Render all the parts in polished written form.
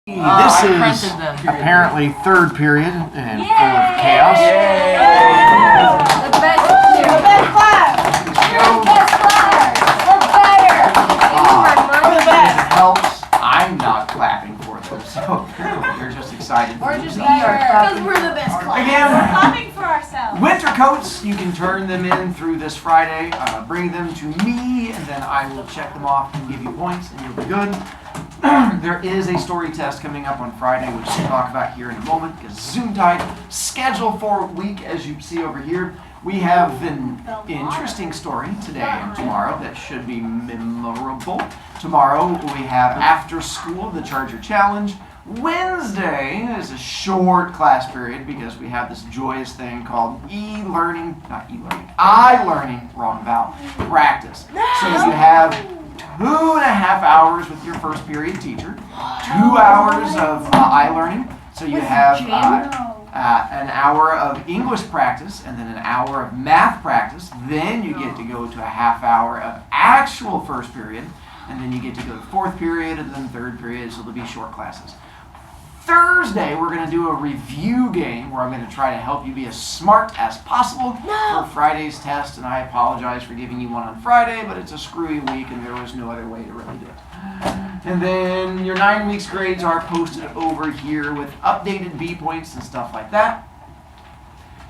This is apparently third period and full of chaos. Yay! The best class! You're the best class! The better! If it helps, I'm not clapping for them, so you're just excited. Or just Because we're the best class. Again, We're clapping for ourselves. winter coats, you can turn them in through this Friday. Bring them to me, and then I will check them off and give you points, and you'll be good. There is a story test coming up on Friday, which we'll talk about here in a moment, because Zoom tight. Schedule for week, as you see over here. We have an interesting story today and tomorrow that should be memorable. Tomorrow we have after school, the Charger Challenge. Wednesday is a short class period because we have this joyous thing called I-learning, wrong vowel, practice. So you have 2.5 hours with your first period teacher, 2 hours of I-learning. So you have an hour of English practice and then an hour of math practice. Then you get to go to a half hour of actual first period, and then you get to go to fourth period and then third period, so there'll be short classes. Thursday, we're going to do a review game where I'm going to try to help you be as smart as possible for Friday's test, and I apologize for giving you one on Friday, but it's a screwy week and there was no other way to really do it. And then your 9 weeks grades are posted over here with updated B points and stuff like that.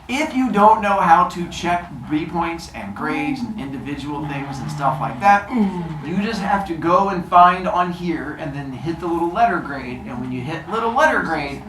If you don't know how to check B points and grades and individual things and stuff like that, you just have to go and find on here and then hit the little letter grade. And when you hit little letter grade,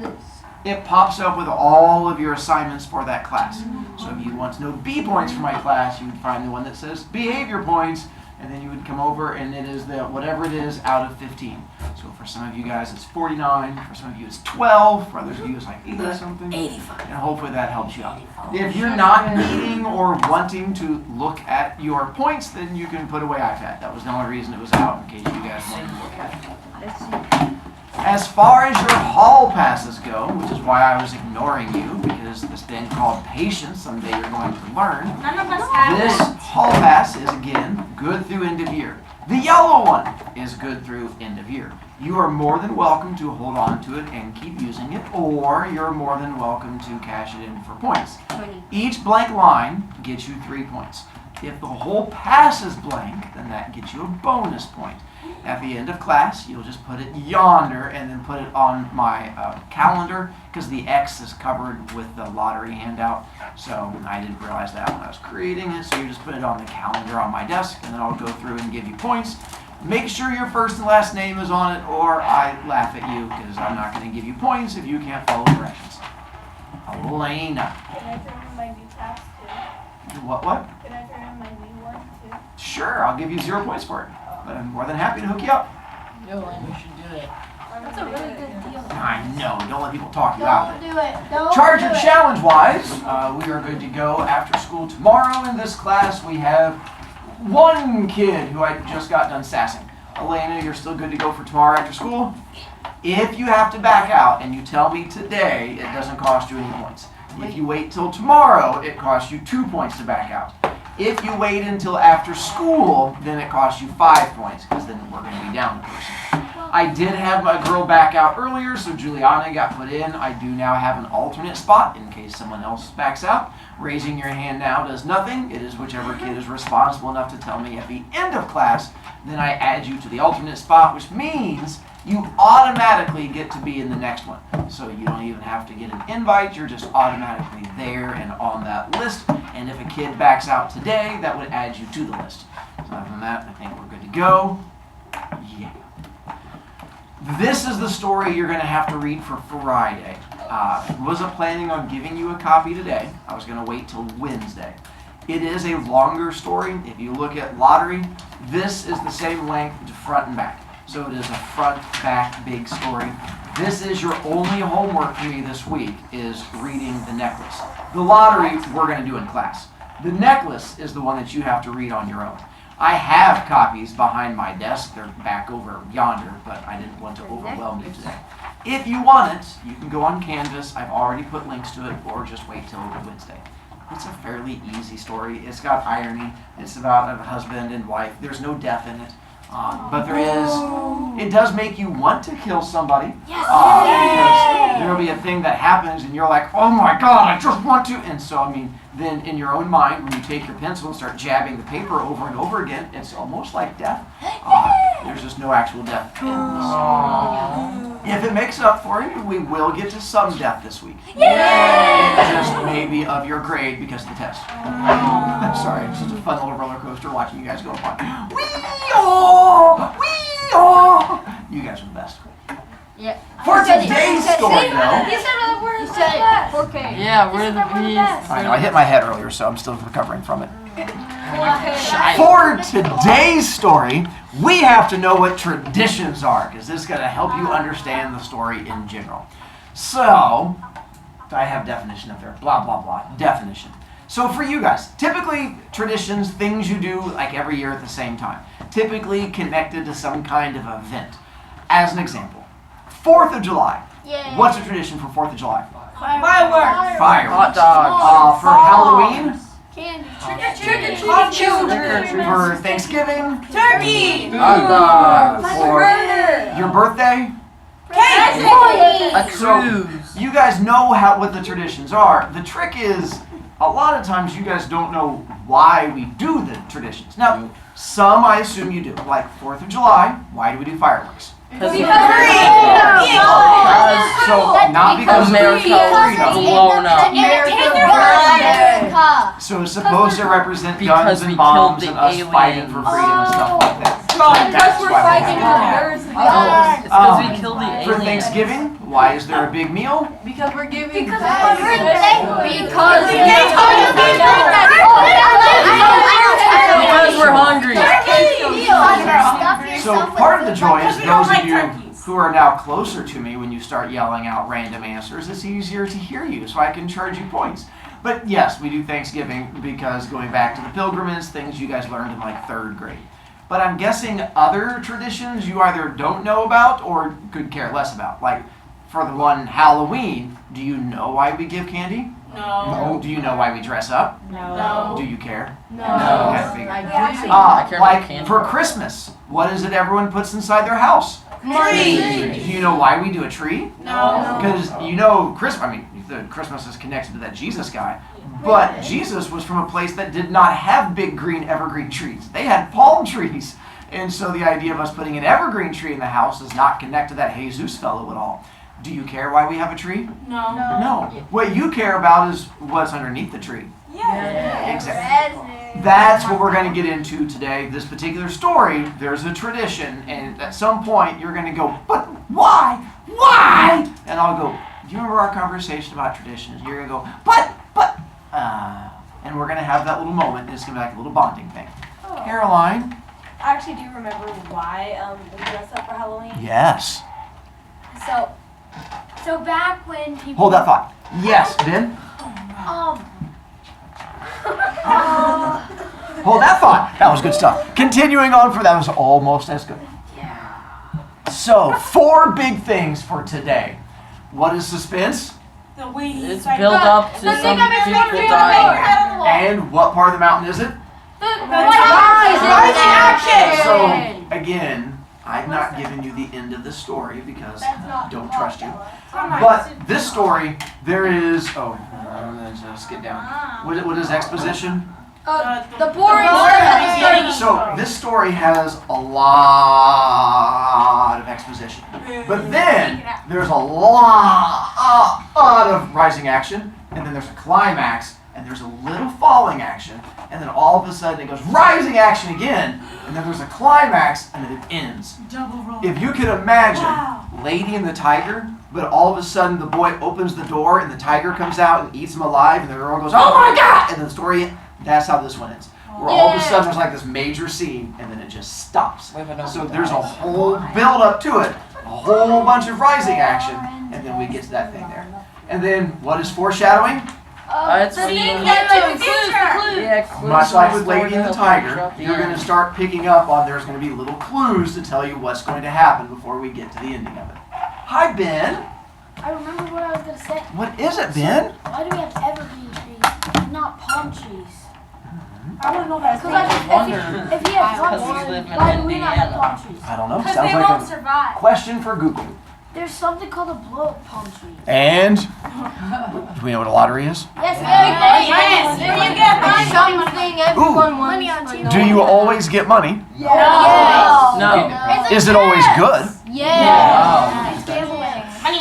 it pops up with all of your assignments for that class. So if you want to know B points for my class, you would find the one that says behavior points, and then you would come over and it is the whatever it is out of 15. So for some of you guys it's 49, for some of you it's 12, for others of you it's like 80 something. 85. And hopefully that helps you out. If you're not needing or wanting to look at your points, then you can put away iPad. That was the only reason it was out, in case you guys wanted to look at it. As far as your hall passes go, which is why I was ignoring you, because this thing called patience, someday you're going to learn. None of us have This it. hall pass is, again, good through end of year. The yellow one is good through end of year. You are more than welcome to hold on to it and keep using it, or you're more than welcome to cash it in for points. Each blank line gets you 3 points. If the whole pass is blank, then that gets you a bonus point. At the end of class, you'll just put it yonder and then put it on my calendar, because the X is covered with the lottery handout. So I didn't realize that when I was creating it. So you just put it on the calendar on my desk, and then I'll go through and give you points. Make sure your first and last name is on it, or I laugh at you, because I'm not going to give you points if you can't follow directions. Elena. Can I turn in my new pass too? What? Can I turn in my new one too? Sure, I'll give you 0 points for it. But I'm more than happy to hook you up. No, we should do it. That's a really good deal. I know, don't let people talk you out of it. Do it. Don't Charger do it. challenge-wise, we are good to go after school tomorrow. In this class, we have one kid who I just got done sassing. Elena, you're still good to go for tomorrow after school? If you have to back out and you tell me today, it doesn't cost you any points. If you wait till tomorrow, it costs you 2 points to back out. If you wait until after school, then it costs you 5 points, because then we're going to be down a person. I did have my girl back out earlier, so Juliana got put in. I do now have an alternate spot in case someone else backs out. Raising your hand now does nothing. It is whichever kid is responsible enough to tell me at the end of class. Then I add you to the alternate spot, which means you automatically get to be in the next one. So you don't even have to get an invite. You're just automatically there and on that list. And if a kid backs out today, that would add you to the list. So other than that, I think we're good to go. Yeah. This is the story you're going to have to read for Friday. Wasn't planning on giving you a copy today. I was going to wait till Wednesday. It is a longer story. If you look at lottery, this is the same length front and back. So it is a front, back, big story. This is your only homework for me this week, is reading the necklace. The lottery we're going to do in class. The necklace is the one that you have to read on your own. I have copies behind my desk. They're back over yonder, but I didn't want to overwhelm you today. If you want it, you can go on Canvas. I've already put links to it, or just wait till Wednesday. It's a fairly easy story. It's got irony. It's about a husband and wife. There's no death in it. But it does make you want to kill somebody. Yes. Because there will be a thing that happens and you're like, oh my God, I just want to. And so, I mean, then in your own mind, when you take your pencil and start jabbing the paper over and over again, it's almost like death. There's just no actual death. If it makes up for you, we will get to some death this week. Just maybe of your grade because of the test. I'm sorry, it's such a fun little roller coaster watching you guys go upon. You guys are the best. Yeah. For today's story, though. He said we're the Said best. 4K. Yeah, we're the We're the bees. best. I know, I hit my head earlier, so I'm still recovering from it. 4K. For today's story, we have to know what traditions are, because this is going to help you understand the story in general. So, I have definition up there. Blah, blah, blah. Definition. So for you guys, typically traditions, things you do like every year at the same time. Typically connected to some kind of event. As an example, 4th of July. Yay. What's a tradition for 4th of July? Fireworks. Fireworks. Hot dogs. For Halloween, Candy. Hot children. for Thanksgiving, Turkey. Hot dogs. for your birthday. A So, cruise. you guys know what the traditions are. The trick is, a lot of times you guys don't know why we do the traditions. Now, some I assume you do. Like 4th of July, why do we do fireworks? Because So, not because of America was freedom. blown up. So it's supposed to represent Because guns we and bombs killed and the us fighting for aliens. freedom and stuff like that. Because we're why we fighting have it. Oh, it's because we killed the For aliens. Thanksgiving, why is there a big meal? Because we're giving. Because of our birthday. Because Because we're hungry. So part of the joy is those of you who are now closer to me when you start yelling out random answers, it's easier to hear you, so I can charge you points. But yes, we do Thanksgiving because going back to the pilgrimage, things you guys learned in like 3rd grade. But I'm guessing other traditions you either don't know about or could care less about. Like for the one Halloween, do you know why we give candy? No. Do you know why we dress up? No. Do you care? No. Okay, figure. I care about Like candy. for Christmas, what is it everyone puts inside their house? Tree. Do you know why we do a tree? No. Because you know Christmas is connected to that Jesus guy. But Jesus was from a place that did not have big green evergreen trees. They had palm trees. And so the idea of us putting an evergreen tree in the house does not connect to that Jesus fellow at all. Do you care why we have a tree? No. What you care about is what's underneath the tree. Exactly. That's what we're going to get into today. This particular story, there's a tradition, and at some point you're going to go, but why? Why? And I'll go, do you remember our conversation about traditions? You're going to go, but, and we're going to have that little moment, and it's going to be like a little bonding thing. Caroline? Actually, do you remember why we dress up for Halloween? Yes. So back when people. Hold that thought. Yes, Ben? Hold that thought. That was good stuff. Continuing on that was almost as good. So, 4 big things for today. What is suspense? It's built up to some people dying. And what part of the mountain is it? Rising action. So, again, I've not given you the end of the story because I don't trust you. But this story, there is, let's just get down. What is exposition? The boring So this story has a lot of exposition. But then there's a lot of rising action, and then there's a climax, and there's a little falling action, and then all of a sudden it goes rising action again, and then there's a climax, and then it ends. If you can imagine Lady and the Tiger, but all of a sudden the boy opens the door and the tiger comes out and eats him alive, and the girl goes, oh my God! And then the story, that's how this one ends. Where all of a sudden there's like this major scene, and then it just stops. So there's a whole build up to it, a whole bunch of rising action, and then we get to that thing there. And then what is foreshadowing? It's Much like with Lady and the Tiger, you're going to start picking up on there's going to be little clues to tell you what's going to happen before we get to the ending of it. Hi, Ben. I remember what I was gonna say. What is it, Ben? Why do we have evergreen trees and not palm trees? I want to know that. I wonder If he had because palm we trees, live in why do we not have Indiana. palm trees? I don't know. Because Sounds they like won't a survive. question for Google. There's something called a blow-up palm tree. And do we know what a lottery is? Yes, Yes. you get something everyone wants. Money on TV. Do you always get money? Yes. No. Is it always good? Yes.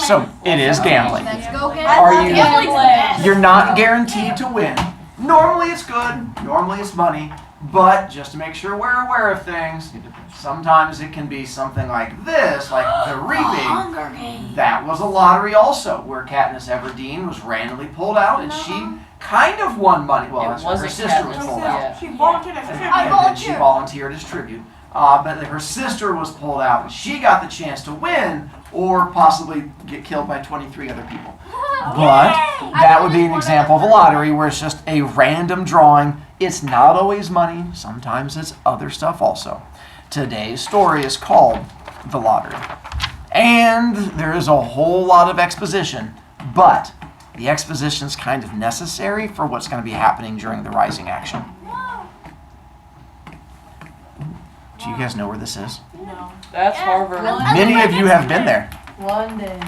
So it is gambling. Let's go get Are you? Gambling's the best. You're not guaranteed to win. Normally it's good. Normally it's money. But just to make sure we're aware of things, sometimes it can be something like this, like the reaping. That was a lottery also, where Katniss Everdeen was randomly pulled out, and she kind of won money. Well, It that's when her wasn't sister was Katniss, pulled yeah. out. She volunteered as a tribute. And then she volunteered as tribute. But her sister was pulled out, and she got the chance to win, or possibly get killed by 23 other people. But that would be an example of a lottery where it's just a random drawing. It's not always money. Sometimes it's other stuff also. Today's story is called The Lottery. And there is a whole lot of exposition, but the exposition is kind of necessary for what's going to be happening during the rising action. Do you guys know where this is? That's Harvard. Many of you have been there. London.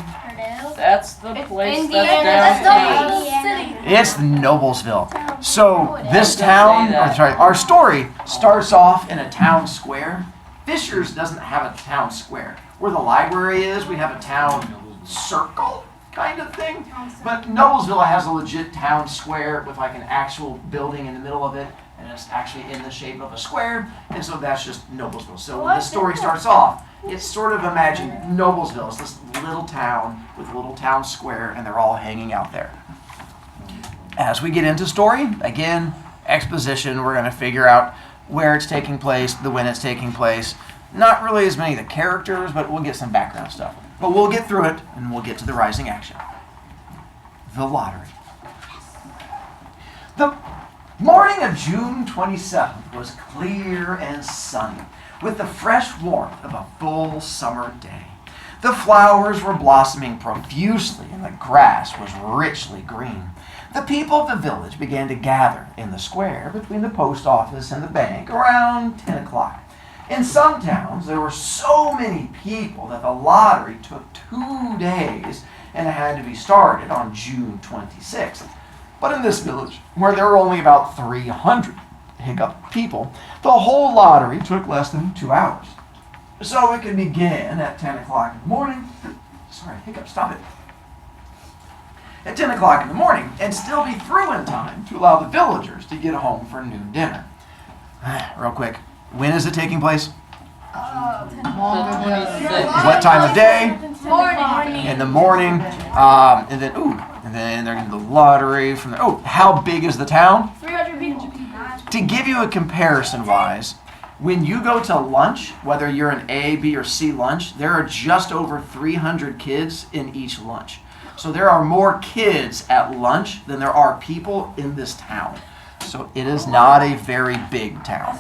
That's the place Indiana. that's downtown. It's Noblesville. So this town, or sorry, our story starts off in a town square. Fishers doesn't have a town square. Where the library is, we have a town circle kind of thing. But Noblesville has a legit town square with like an actual building in the middle of it, and it's actually in the shape of a square, and so that's just Noblesville. So when the story starts off, it's sort of imagine Noblesville is this little town with a little town square, and they're all hanging out there. As we get into story, again, exposition, we're going to figure out where it's taking place, when it's taking place. Not really as many of the characters, but we'll get some background stuff. But we'll get through it, and we'll get to the rising action. The lottery. The morning of June 27th was clear and sunny, with the fresh warmth of a full summer day. The flowers were blossoming profusely, and the grass was richly green. The people of the village began to gather in the square between the post office and the bank around 10 o'clock. In some towns, there were so many people that the lottery took 2 days and it had to be started on June 26th. But in this village, where there were only about 300 people, the whole lottery took less than 2 hours. So it could begin at 10 o'clock in the morning. Sorry, hiccup, stop it. At 10 o'clock in the morning and still be through in time to allow the villagers to get home for noon dinner. Real quick, when is it taking place? The 26th. What time of day? Morning. In the morning. And then they're in the lottery from the, how big is the town? 300 people. To give you a comparison wise, when you go to lunch, whether you're an A, B, or C lunch, there are just over 300 kids in each lunch. So there are more kids at lunch than there are people in this town. So it is not a very big town.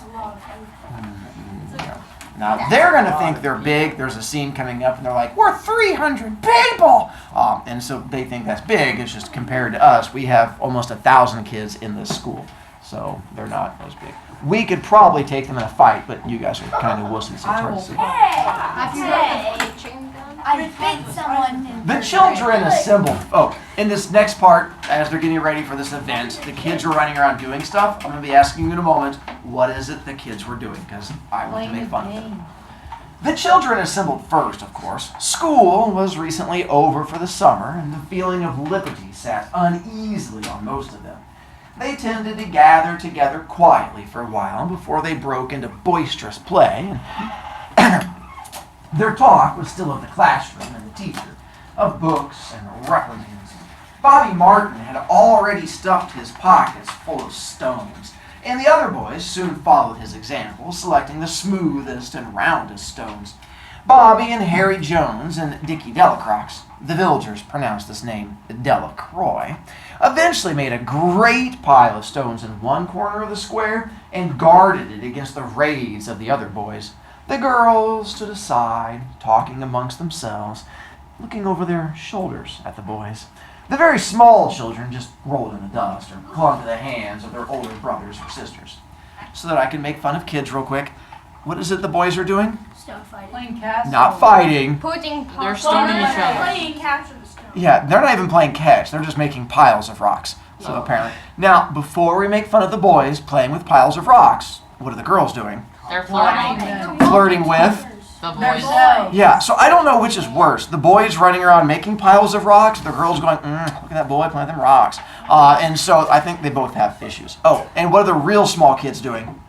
Now they're going to think they're big. There's a scene coming up and they're like, we're 300 people! And so they think that's big. It's just compared to us, we have almost 1,000 kids in this school. So they're not as big. We could probably take them in a fight, but you guys are kind of wussies. So it's hard to see. I beat someone. The children assembled. In this next part, as they're getting ready for this event, the kids are running around doing stuff. I'm going to be asking you in a moment, what is it the kids were doing? Because I want to make fun of them. The children assembled first, of course. School was recently over for the summer, and the feeling of liberty sat uneasily on most of them. They tended to gather together quietly for a while before they broke into boisterous play. Their talk was still of the classroom and the teacher, of books and reprimands. Bobby Martin had already stuffed his pockets full of stones, and the other boys soon followed his example, selecting the smoothest and roundest stones. Bobby and Harry Jones and Dickie Delacroix, the villagers pronounced this name Delacroix, eventually made a great pile of stones in one corner of the square and guarded it against the raids of the other boys. The girls stood aside, talking amongst themselves, looking over their shoulders at the boys. The very small children just rolled in the dust or clung to the hands of their older brothers or sisters. so that I can make fun of kids real quick. What is it the boys are doing? Stone fighting. Playing castle. Not fighting. Putting They're stoning each other. Playing capture the stone. Yeah, they're not even playing catch. They're just making piles of rocks. So apparently. Now, before we make fun of the boys playing with piles of rocks, what are the girls doing? They're flirting. Flirting with? The boys. Themselves. Yeah, so I don't know which is worse. The boys running around making piles of rocks, the girls going, look at that boy playing them rocks. And so I think they both have issues. Oh, and what are the real small kids doing?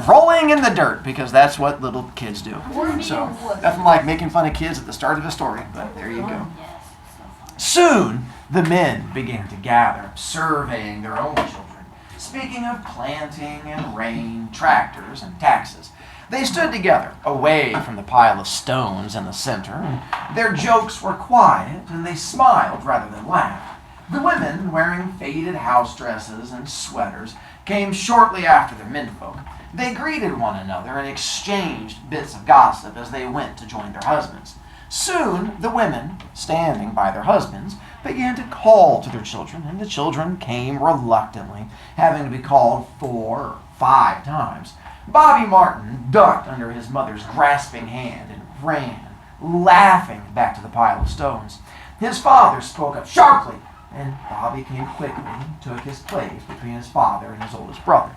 Rolling in the dirt, because that's what little kids do. So, nothing like making fun of kids at the start of a story, but there you go. Soon, the men began to gather, surveying their own children. Speaking of planting and rain, tractors and taxes, they stood together, away from the pile of stones in the center, and their jokes were quiet, and they smiled rather than laughed. The women, wearing faded house dresses and sweaters, came shortly after the menfolk. They greeted one another and exchanged bits of gossip as they went to join their husbands. Soon, the women, standing by their husbands, began to call to their children, and the children came reluctantly, having to be called 4 or 5 times. Bobby Martin ducked under his mother's grasping hand and ran, laughing back to the pile of stones. His father spoke up sharply, and Bobby came quickly and took his place between his father and his oldest brother.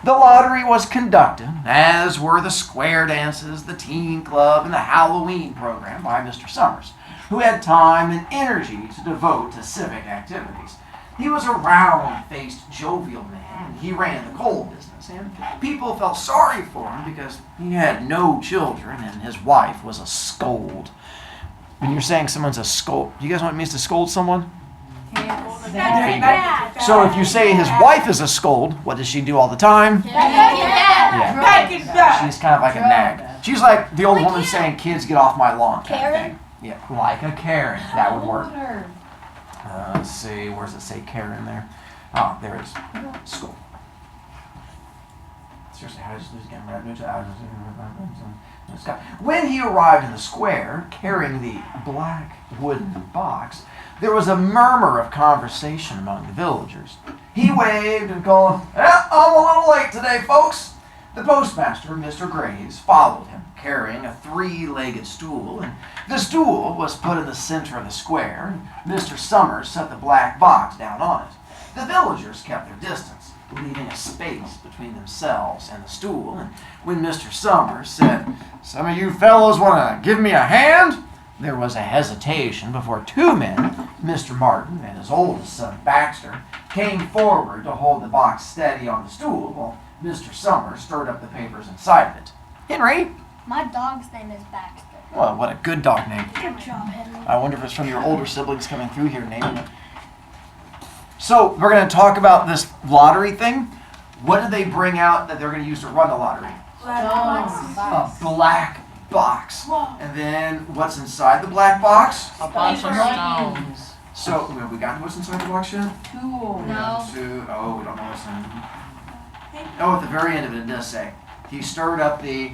The lottery was conducted, as were the square dances, the teen club, and the Halloween program by Mr. Summers, who had time and energy to devote to civic activities. He was a round-faced, jovial man, and he ran the coal business, and people felt sorry for him because he had no children and his wife was a scold. When you're saying someone's a scold, do you guys know what it means to scold someone? So if you say his wife is a scold, what does she do all the time? Yeah. She's kind of like a nag. She's like the old woman saying, kids, get off my lawn kind of thing. Yeah, like a Karen. That would work. Let's see, where does it say Karen there? Oh, there it is. Scold. Seriously, how does this get When he arrived in the square, carrying the black wooden box, there was a murmur of conversation among the villagers. He waved and called, I'm a little late today, folks. The postmaster, Mr. Graves, followed him, carrying a 3-legged stool, and the stool was put in the center of the square, and Mr. Summers set the black box down on it. The villagers kept their distance, leaving a space between themselves and the stool, and when Mr. Summers said, some of you fellows want to give me a hand? There was a hesitation before 2 men, Mr. Martin and his oldest son, Baxter, came forward to hold the box steady on the stool while Mr. Summers stirred up the papers inside of it. Henry? My dog's name is Baxter. Well, what a good dog name. Good job, Henry. I wonder if it's from your older siblings coming through here naming it. So, we're going to talk about this lottery thing. What did they bring out that they're going to use to run the lottery? A black box. And then what's inside the black box? A bunch of stones. So we got what's inside the box yet? Tool. No. Oh, we don't know what's in. Oh, at the very end of it does say he stirred up the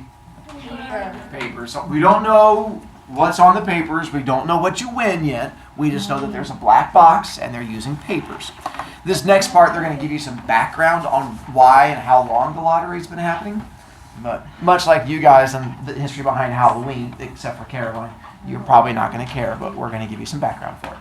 papers. So we don't know what's on the papers. We don't know what you win yet. We just know that there's a black box and they're using papers. This next part, they're going to give you some background on why and how long the lottery's been happening. But much like you guys and the history behind Halloween, except for Caroline, you're probably not going to care, but we're going to give you some background for it.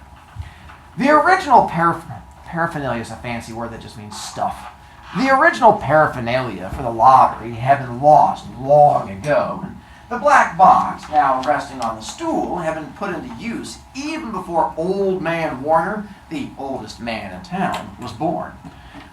The original paraphernalia is a fancy word that just means stuff. The original paraphernalia for the lottery had been lost long ago, and the black box, now resting on the stool, had been put into use even before Old Man Warner, the oldest man in town, was born.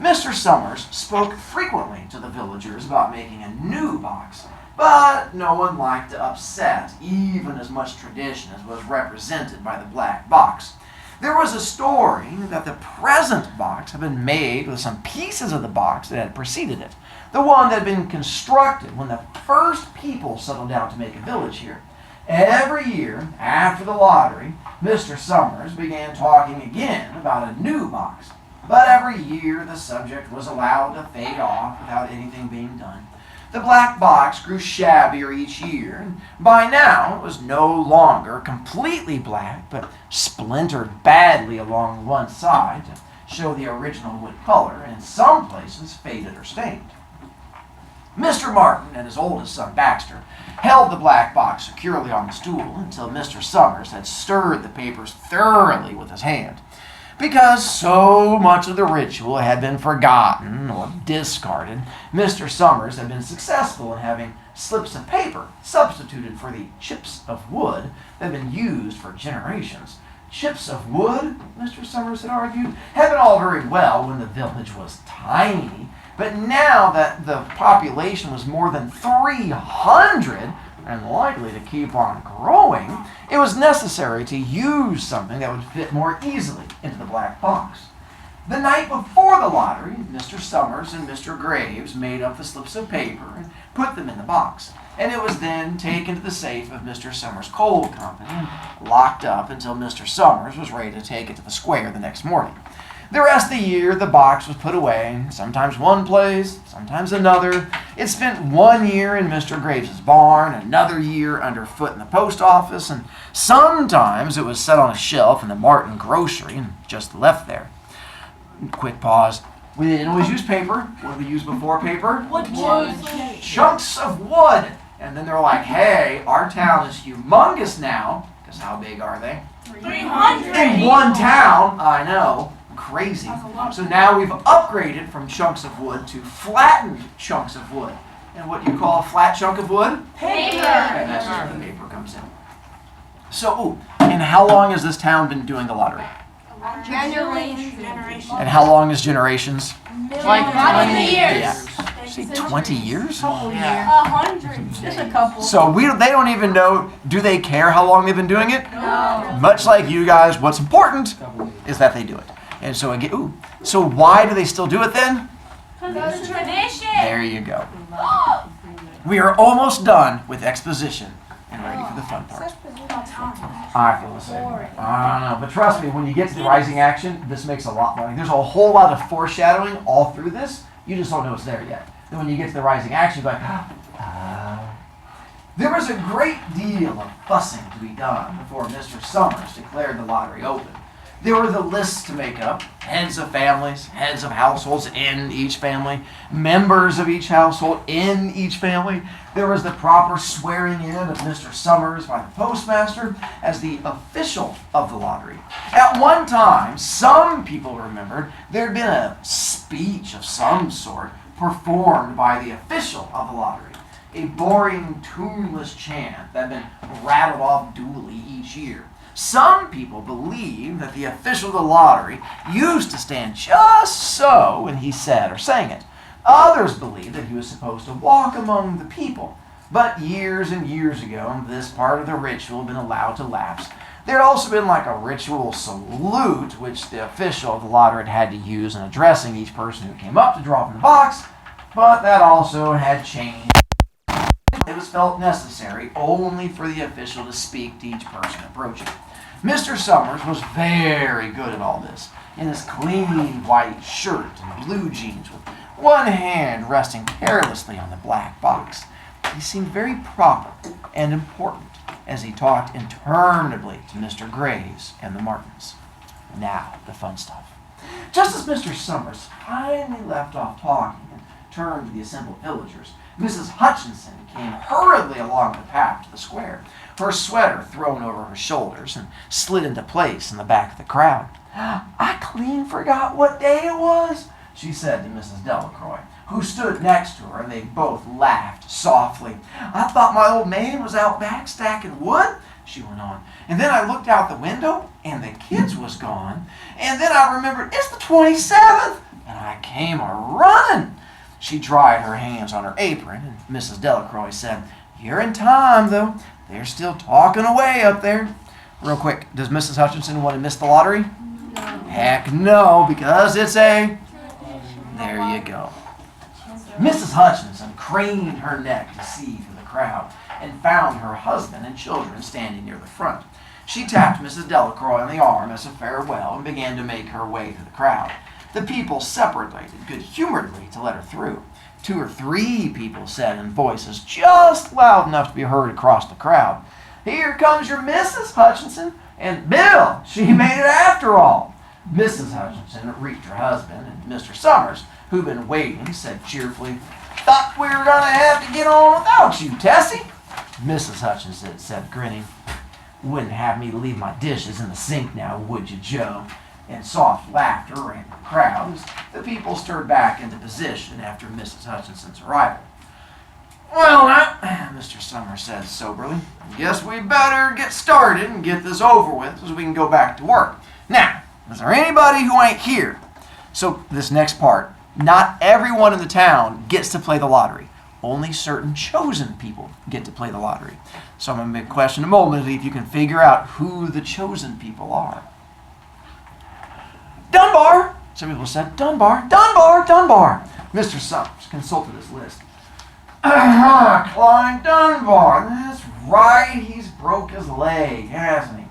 Mr. Summers spoke frequently to the villagers about making a new box, but no one liked to upset even as much tradition as was represented by the black box. There was a story that the present box had been made with some pieces of the box that had preceded it, the one that had been constructed when the first people settled down to make a village here. Every year, after the lottery, Mr. Summers began talking again about a new box. But every year the subject was allowed to fade off without anything being done. The black box grew shabbier each year, and by now it was no longer completely black, but splintered badly along one side to show the original wood color, and in some places faded or stained. Mr. Martin and his oldest son Baxter held the black box securely on the stool until Mr. Summers had stirred the papers thoroughly with his hand. Because so much of the ritual had been forgotten or discarded, Mr. Summers had been successful in having slips of paper substituted for the chips of wood that had been used for generations. Chips of wood, Mr. Summers had argued, had been all very well when the village was tiny, but now that the population was more than 300 and likely to keep on growing, it was necessary to use something that would fit more easily into the black box. The night before the lottery, Mr. Summers and Mr. Graves made up the slips of paper and put them in the box, and it was then taken to the safe of Mr. Summers' coal company and locked up until Mr. Summers was ready to take it to the square the next morning. The rest of the year, the box was put away, sometimes one place, sometimes another. It spent 1 year in Mr. Graves' barn, another year underfoot in the post office, and sometimes it was set on a shelf in the Martin grocery and just left there. Quick pause. We didn't always use paper. What did we use before paper? Wood. Chunks of wood. And then they're like, hey, our town is humongous now. Because how big are they? 300. In one town, I know. Crazy. So now we've upgraded from chunks of wood to flattened chunks of wood. And what do you call a flat chunk of wood? Paper. And that's where the paper comes in. So, and how long has this town been doing the lottery? Generations. And how long is generations? Like 20 years. Yeah. See, 20 years? Yeah. 100. Just a couple. So they don't even know, do they care how long they've been doing it? No. Much like you guys, what's important is that they do it. And so again, so why do they still do it then? Because it's a tradition. There you go. We are almost done with exposition and ready for the fun part. I feel the same way. I don't know, but trust me, when you get to the rising action, this makes a lot more. There's a whole lot of foreshadowing all through this. You just don't know it's there yet. Then when you get to the rising action, you're like, There was a great deal of fussing to be done before Mr. Summers declared the lottery open. There were the lists to make up, heads of families, heads of households in each family, members of each household in each family. There was the proper swearing in of Mr. Summers by the postmaster as the official of the lottery. At one time, some people remembered there had been a speech of some sort performed by the official of the lottery. A boring, tuneless chant that had been rattled off duly each year. Some people believe that the official of the lottery used to stand just so when he said or sang it. Others believe that he was supposed to walk among the people. But years and years ago, this part of the ritual had been allowed to lapse. There had also been like a ritual salute, which the official of the lottery had to use in addressing each person who came up to draw from the box, but that also had changed. It was felt necessary only for the official to speak to each person approaching. Mr. Summers was very good at all this, in his clean white shirt and blue jeans with one hand resting carelessly on the black box. He seemed very proper and important as he talked interminably to Mr. Graves and the Martins. Now, the fun stuff. Just as Mr. Summers finally left off talking and turned to the assembled villagers, Mrs. Hutchinson came hurriedly along the path to the square, her sweater thrown over her shoulders and slid into place in the back of the crowd. I clean forgot what day it was, she said to Mrs. Delacroix, who stood next to her, and they both laughed softly. I thought my old man was out back stacking wood, she went on, and then I looked out the window, and the kids was gone, and then I remembered it's the 27th, and I came a-running. She dried her hands on her apron, and Mrs. Delacroix said, You're in time, though. They're still talking away up there. Real quick, does Mrs. Hutchinson want to miss the lottery? No. Heck no, because it's a... There you go. Mrs. Hutchinson craned her neck to see through the crowd and found her husband and children standing near the front. She tapped Mrs. Delacroix on the arm as a farewell and began to make her way through the crowd. The people separated good-humoredly to let her through. 2 or 3 people said in voices just loud enough to be heard across the crowd, Here comes your Mrs. Hutchinson, and Bill, she made it after all. Mrs. Hutchinson reached her husband, and Mr. Summers, who'd been waiting, said cheerfully, "Thought we were gonna have to get on without you, Tessie." Mrs. Hutchinson said, grinning, "Wouldn't have me leave my dishes in the sink now, would you, Joe?" And soft laughter ran the crowd as the people stirred back into position after Mrs. Hutchinson's arrival. "Well, now," Mr. Summers said soberly, "guess we better get started and get this over with so we can go back to work. Now, is there anybody who ain't here?" So this next part, not everyone in the town gets to play the lottery. Only certain chosen people get to play the lottery. So I'm going to make a question in a moment, see if you can figure out who the chosen people are. "Dunbar!" Some people said, "Dunbar, Dunbar, Dunbar." Mr. Summers consulted his list. "Klein Dunbar, that's right, he's broke his leg, hasn't he?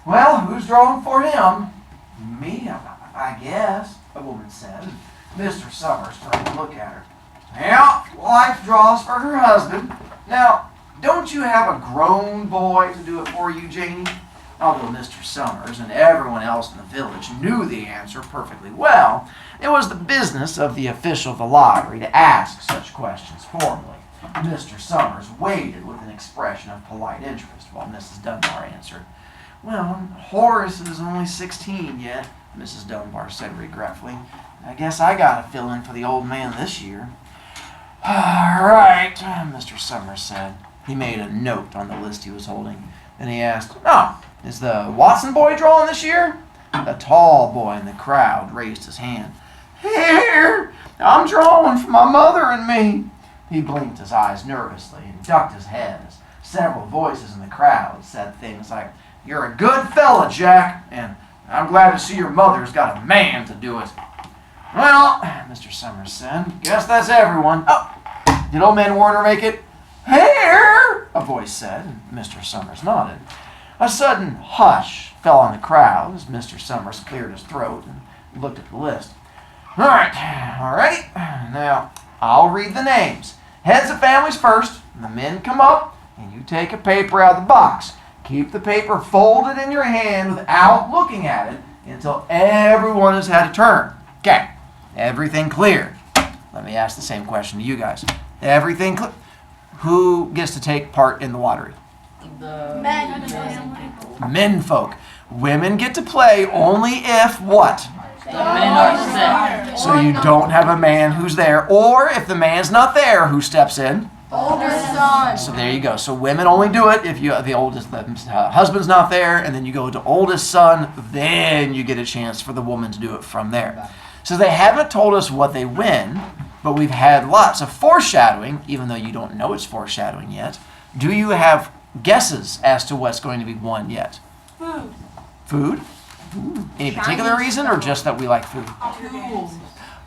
Well, who's drawing for him?" "Me, I guess," a woman said. Mr. Summers turned to look at her. "Yeah, wife draws for her husband. Now, don't you have a grown boy to do it for you, Janie?" Although Mr. Summers and everyone else in the village knew the answer perfectly well, it was the business of the official of the lottery to ask such questions formally. Mr. Summers waited with an expression of polite interest while Mrs. Dunbar answered. "Well, Horace is only 16 yet," Mrs. Dunbar said regretfully. "I guess I gotta fill in for the old man this year." "All right," Mr. Summers said. He made a note on the list he was holding. Then he asked, "Oh, is the Watson boy drawing this year?" A tall boy in the crowd raised his hand. "Here, I'm drawing for my mother and me." He blinked his eyes nervously and ducked his head as several voices in the crowd said things like, "You're a good fella, Jack," and "I'm glad to see your mother's got a man to do it." "Well," Mr. Summers said, "guess that's everyone. Oh, did old man Warner make it?" "Here," a voice said, and Mr. Summers nodded. A sudden hush fell on the crowd as Mr. Summers cleared his throat and looked at the list. All right. Now, I'll read the names. Heads of families first. The men come up, and you take a paper out of the box. Keep the paper folded in your hand without looking at it until everyone has had a turn. Okay, everything clear? Let me ask the same question to you guys. Everything clear? Who gets to take part in the lottery? The Men folk. Women get to play only if what? men are set. So you don't have a man who's there, or if the man's not there, who steps in? Older son. So there you go. So women only do it if the husband's not there, and then you go to oldest son, then you get a chance for the woman to do it from there. So they haven't told us what they win, but we've had lots of foreshadowing, even though you don't know it's foreshadowing yet. Do you have guesses as to what's going to be won yet? Food? Ooh. Any particular reason, or just that we like food?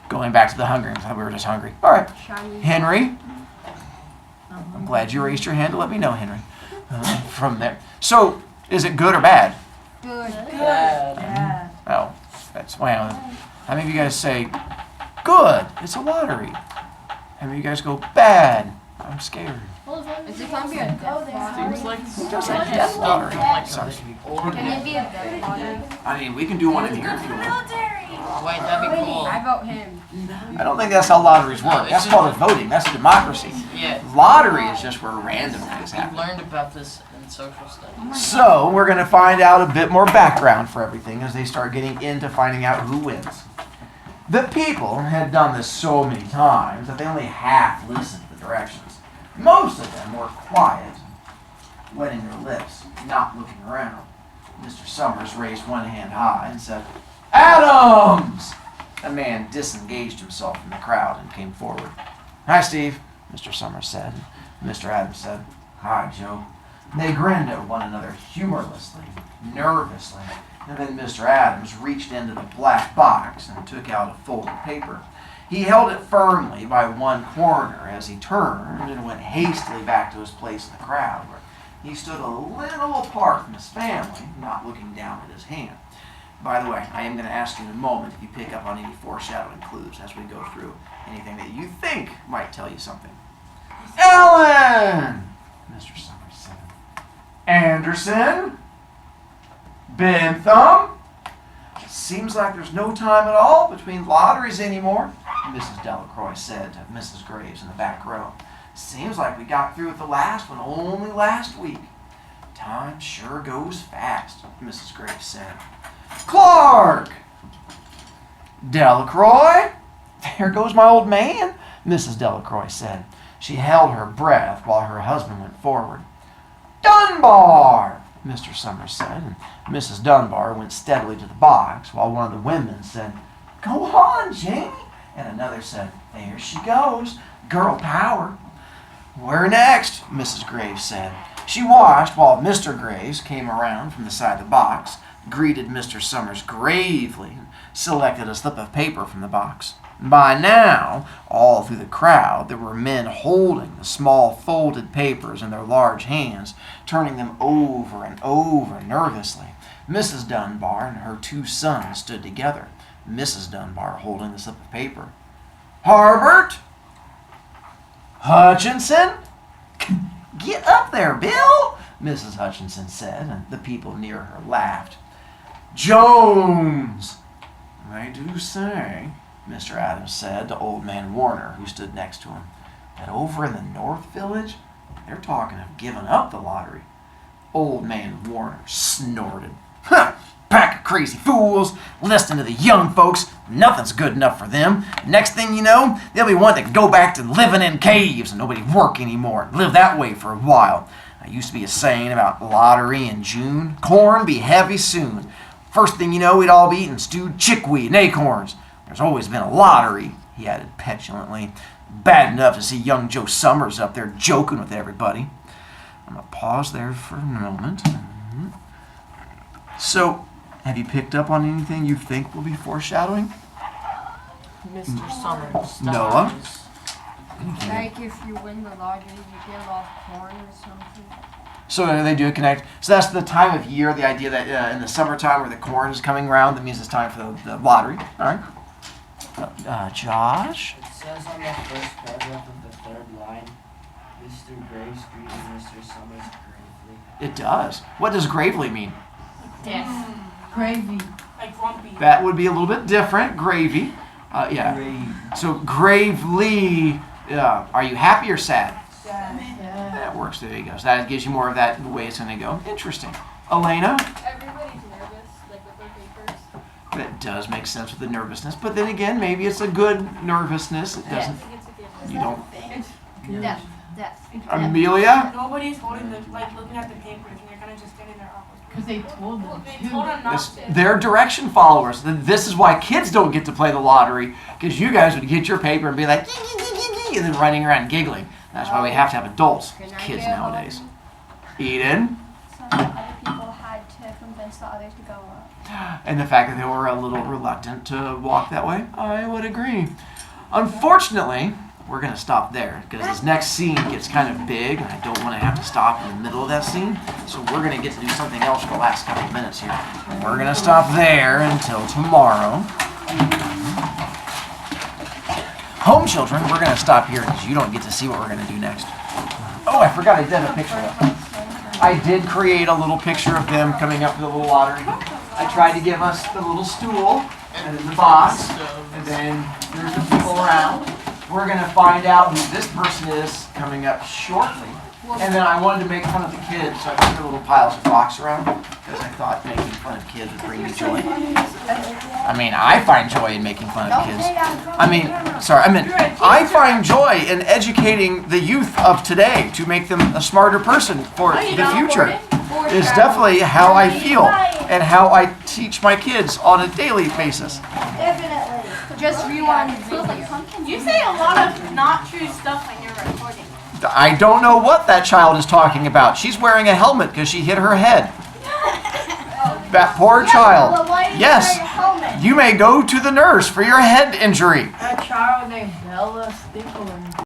Going back to the Hunger Games, I thought we were just hungry. All right. Henry? I'm glad you raised your hand to let me know, Henry. From there. So, is it good or bad? Good. Bad. Oh, that's wow. How many of you guys say, good, it's a lottery? How many of you guys go, bad, I'm scared? Is it gonna be a death Seems like Who does a death lottery? Sorry. Can it be a death lottery? I mean, we can do one in here if you want. Wait, that'd be cool. I vote him. I don't think that's how lotteries work. That's called a voting. That's democracy. Yeah. Lottery is just where random things We've happen. learned about this in social studies. So, we're going to find out a bit more background for everything as they start getting into finding out who wins. The people had done this so many times that they only half listened to the directions. Most of them were quiet, wetting their lips, not looking around. Mr. Summers raised one hand high and said, "Adams!" A man disengaged himself from the crowd and came forward. "Hi, Steve," Mr. Summers said. Mr. Adams said, "Hi, Joe." They grinned at one another humorlessly, nervously, and then Mr. Adams reached into the black box and took out a folded paper. He held it firmly by one corner as he turned and went hastily back to his place in the crowd, where he stood a little apart from his family, not looking down at his hand. By the way, I am going to ask you in a moment if you pick up on any foreshadowing clues as we go through anything that you think might tell you something. Ellen! Mr. Summers said. Anderson? Bentham? Seems like there's no time at all between lotteries anymore, Mrs. Delacroix said to Mrs. Graves in the back row. Seems like we got through with the last one only last week. Time sure goes fast, Mrs. Graves said. Clark! Delacroix? There goes my old man, Mrs. Delacroix said. She held her breath while her husband went forward. Dunbar! Mr. Summers said, and Mrs. Dunbar went steadily to the box, while one of the women said, Go on, Jamie, and another said, There she goes, girl power. Where next? Mrs. Graves said. She watched while Mr. Graves came around from the side of the box, greeted Mr. Summers gravely, and selected a slip of paper from the box. By now, all through the crowd, there were men holding the small folded papers in their large hands, turning them over and over nervously. Mrs. Dunbar and her two sons stood together, Mrs. Dunbar holding the slip of paper. Harbert? Hutchinson? Get up there, Bill, Mrs. Hutchinson said, and the people near her laughed. Jones! I do say, Mr. Adams said to old man Warner, who stood next to him, that over in the North Village, they're talking of giving up the lottery. Old man Warner snorted. Huh! Pack of crazy fools, listening to the young folks. Nothing's good enough for them. Next thing you know, they'll be wanting to go back to living in caves and nobody work anymore. Live that way for a while. I used to be a saying about lottery in June. Corn be heavy soon. First thing you know, we'd all be eating stewed chickweed and acorns. There's always been a lottery, he added petulantly. Bad enough to see young Joe Summers up there joking with everybody. I'm going to pause there for a moment. So, have you picked up on anything you think will be foreshadowing? Mr. Summers. Noah? Like if you win the lottery, you get off corn or something. So they do connect. So that's the time of year, the idea that in the summertime where the corn is coming around, that means it's time for the lottery. All right. Josh? It says on the first paragraph of the third line, Mr. Graves greeted Mr. Summers gravely. It does. What does gravely mean? Death. Gravy. Like lumpy. That would be a little bit different. Gravy. Yeah. So gravely, are you happy or sad? Yeah. That works. There you go. So that gives you more of that way it's going to go. Interesting. Elena? Everybody's nervous, like with their papers. That does make sense with the nervousness. But then again, maybe it's a good nervousness. It I doesn't. think it's a gift. You don't. Death. Death. Amelia? Nobody's holding the, like, looking at the papers, and you're kind of just standing there awkwardly. Because they told them They told them not This, to. they're direction followers. This is why kids don't get to play the lottery, because you guys would get your paper and be like, and then running around giggling. That's why we have to have adults, Can I kids get nowadays. Eden, Some other people had to convince the others to go up. and the fact that they were a little reluctant to walk that way, I would agree. Unfortunately, we're going to stop there, because this next scene gets kind of big, and I don't want to have to stop in the middle of that scene, so we're going to get to do something else for the last couple of minutes here. We're going to stop there until tomorrow. Home children, we're going to stop here because you don't get to see what we're going to do next. Oh, I forgot I did a picture of them. I did create a little picture of them coming up to the little lottery. I tried to give us the little stool and then the box, and then there's the people around. We're going to find out who this person is coming up shortly. And then I wanted to make fun of the kids, so I put their little piles of rocks around because I thought making fun of kids would bring me joy. I mean, I find joy in making fun of kids. I find joy in educating the youth of today to make them a smarter person for the future. It's definitely how I feel and how I teach my kids on a daily basis. Definitely. Just rewind the video. You say a lot of not true stuff when you're recording. I don't know what that child is talking about. She's wearing a helmet because she hit her head. That poor child. But why did Yes. you wear your helmet? You may go to the nurse for your head injury. a child named Bella Stickler.